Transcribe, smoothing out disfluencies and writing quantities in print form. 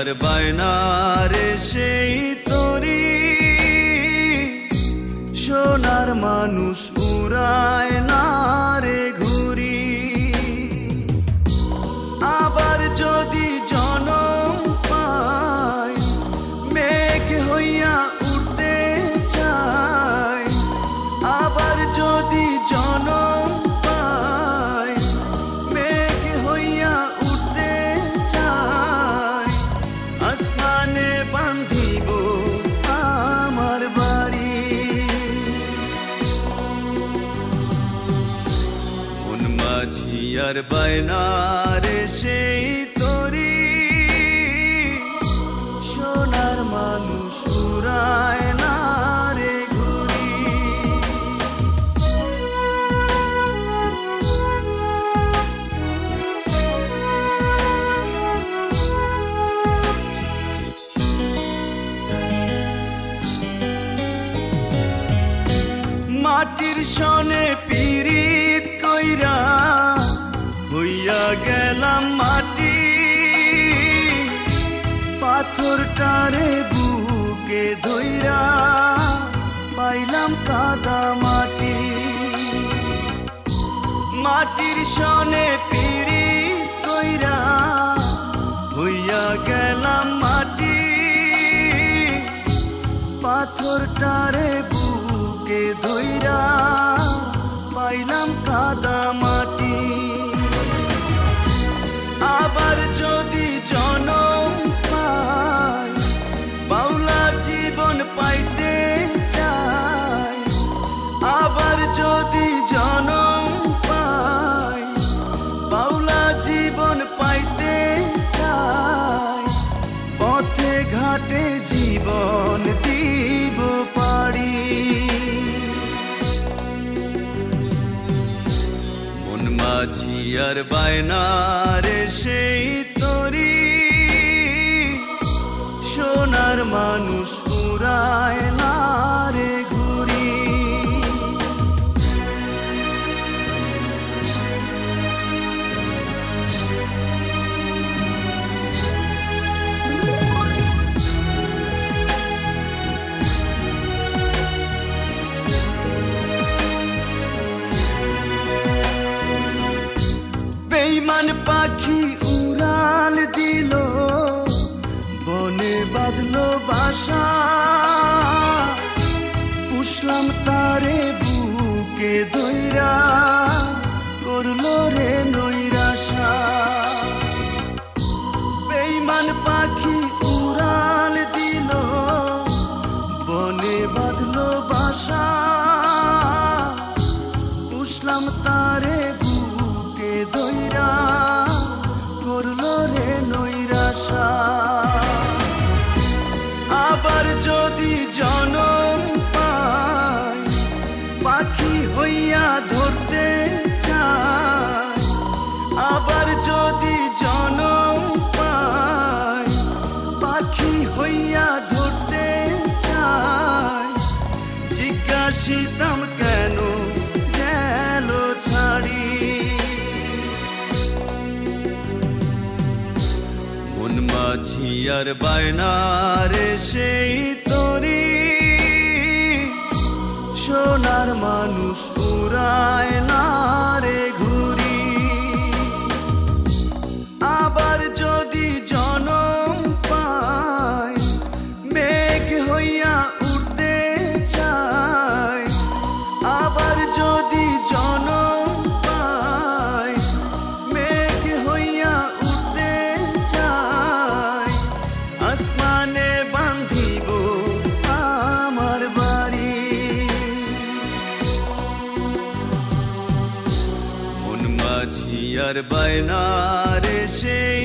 আর বায়না রে সেই তরি সোনার মানুষ উড়ায় না রে ঘুরি। আবার যদি জনম পায় মেঘ হইয়া উড়তে চায়, আবার যদি জনম পায় মেঘ হইয়া উড়তে চায়, আসমানে বান্ধিব আমার বাড়ি। মন মাঝি আর বায়না রে সেই তরি সোনার মানুষ উড়ায় না রে ঘুরি। মাটির সনে পিরিত কইরা হইয়া গেলাম মাটি, পাথরটারে বুকে ধইরা পাইলাম কাদা মাটি। মাটির সনে পিরিত কইরা হইয়া গেলাম মাটি, পাথরটারে বুকে ধইরা পাইলাম কাদা মাটি। আবার যদি জনম পাই বাউলা জীবন পাইতে চাই, আবার যদি জনম পাই বাউলা জীবন পাইতে চাই, পথে ঘাটে জীবন দিব পারি। মন মাঝি আর বায়না রে সেই তরি সোনার মানুষ উড়ায় না রে ঘুরি। বেঈমান পাখি উড়াল দিল বনে বাঁধলো বাসা, পুষলাম তারে বুকে ধইরা করলো রে নৈরাশা। বেঈমান পাখি উড়াল দিল বনে বাঁধলো বাসা, পুষলাম তারে বুকে ধইরা করলো রে নৈরাশা। আবার যদি জনম পাই পাখি হইয়া ধরতে চাই, আবার যদি জনম পাই পাখি হইয়া ধরতে চাই, জিজ্ঞাসিতাম কেন গেল ছাড়ি। মন মাঝি আর বায়না রে সেই তরি সোনার মানুষ উড়ায় না রে ঘুরি। আবার যদি জনম পাই মেঘ হইয়া উড়তে চাই, আবার যদি জনম পাই মেঘ হইয়া উড়তে চাই, আসমানে বান্ধিব আমার বাড়ি। মন মাঝি আর বায়না রে সেই